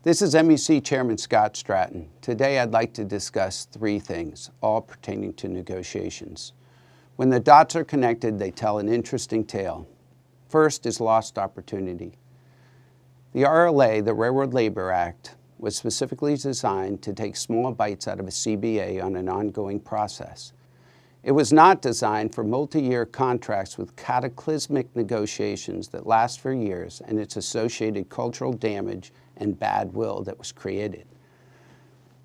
This is MEC Chairman Scott Stratton. Today I'd like to discuss three things, all pertaining to negotiations. When the dots are connected, they tell an interesting tale. First is lost opportunity. The RLA, the Railroad Labor Act, was specifically designed to take small bites out of a CBA on an ongoing process. It was not designed for multi-year contracts with cataclysmic negotiations that last for years and its associated cultural damage and bad will that was created.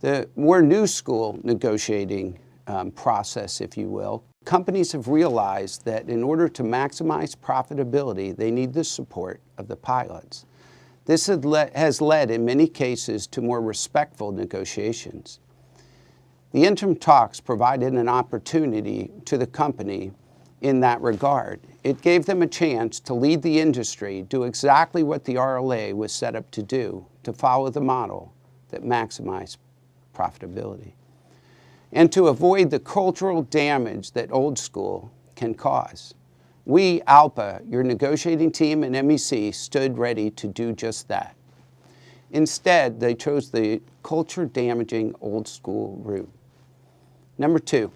The more new school negotiating process, if you will, companies have realized that in order to maximize profitability, they need the support of the pilots. This has led in many cases to more respectful negotiations. The interim talks provided an opportunity to the company in that regard. It gave them a chance to lead the industry, do exactly what the RLA was set up to do, to follow the model that maximized profitability, and to avoid the cultural damage that old school can cause. We, ALPA, your negotiating team and MEC, stood ready to do just that. Instead, they chose the culture-damaging old school route. Number two,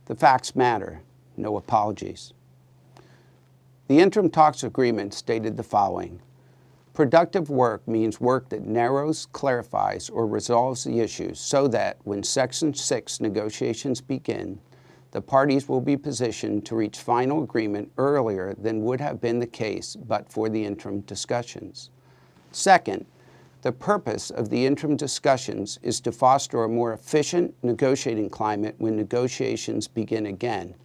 the facts matter, no apologies. The interim talks agreement stated the following: productive work means work that narrows, clarifies, or resolves the issues so that when Section 6 negotiations begin, the parties will be positioned to reach final agreement earlier than would have been the case but for the interim discussions. Second, the purpose of the interim discussions is to foster a more efficient negotiating climate when negotiations begin again.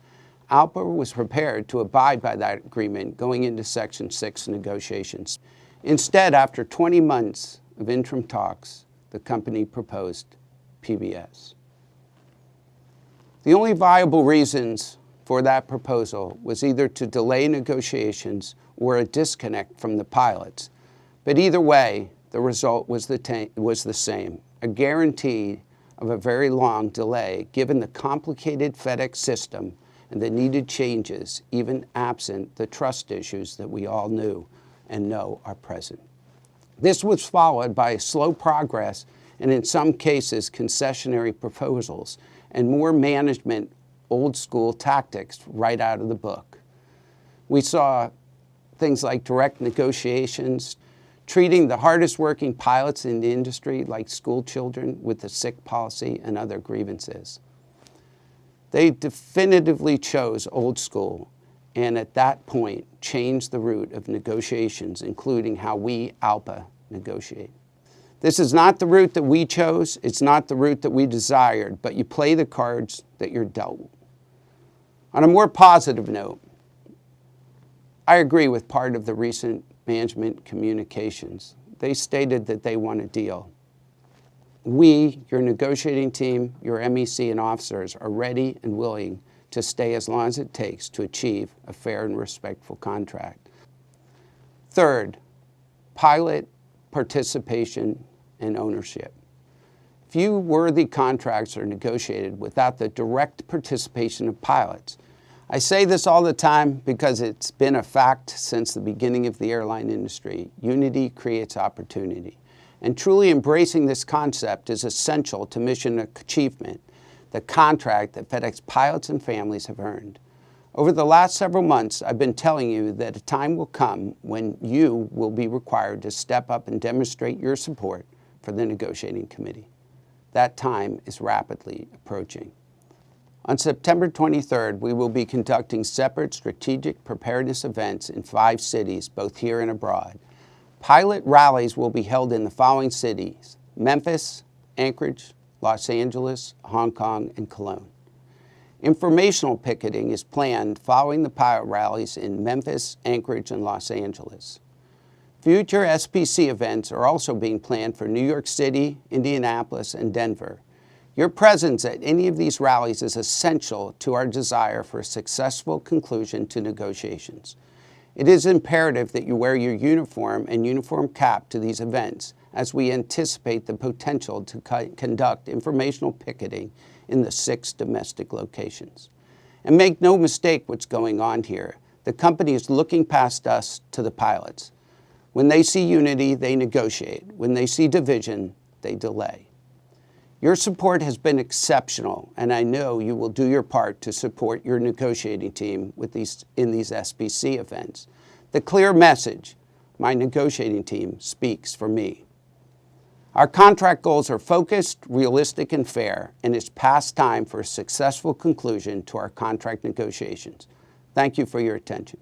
ALPA was prepared to abide by that agreement going into Section 6 negotiations. Instead, after 20 months of interim talks, the company proposed PBS. The only viable reasons for that proposal was either to delay negotiations or a disconnect from the pilots. But either way, the result was the same, a guarantee of a very long delay given the complicated FedEx system and the needed changes, even absent the trust issues that we all knew and know are present. This was followed by slow progress and in some cases concessionary proposals and more management old school tactics right out of the book. We saw things like direct negotiations, treating the hardest working pilots in the industry like school children with the sick policy and other grievances. They definitively chose old school and at that point changed the route of negotiations, including how we, ALPA, negotiate. This is not the route that we chose, it's not the route that we desired, but you play the cards that you're dealt. On a more positive note, I agree with part of the recent management communications. They stated that they want a deal. We, your negotiating team, your MEC and officers are ready and willing to stay as long as it takes to achieve a fair and respectful contract. Third, pilot participation and ownership. Few worthy contracts are negotiated without the direct participation of pilots. I say this all the time because it's been a fact since the beginning of the airline industry. Unity creates opportunity. And truly embracing this concept is essential to mission achievement, the contract that FedEx pilots and families have earned. Over the last several months, I've been telling you that a time will come when you will be required to step up and demonstrate your support for the negotiating committee. That time is rapidly approaching. On September 23rd, we will be conducting separate strategic preparedness events in 5 cities, both here and abroad. Pilot rallies will be held in the following cities: Memphis, Anchorage, Los Angeles, Hong Kong, and Cologne. Informational picketing is planned following the pilot rallies in Memphis, Anchorage, and Los Angeles. Future SPC events are also being planned for New York City, Indianapolis, and Denver. Your presence at any of these rallies is essential to our desire for a successful conclusion to negotiations. It is imperative that you wear your uniform and uniform cap to these events, as we anticipate the potential to conduct informational picketing in the 6 domestic locations. And make no mistake what's going on here. The company is looking past us to the pilots. When they see unity, they negotiate. When they see division, they delay. Your support has been exceptional, and I know you will do your part to support your negotiating team in these SPC events. The clear message, my negotiating team speaks for me. Our contract goals are focused, realistic, and fair, and it's past time for a successful conclusion to our contract negotiations. Thank you for your attention.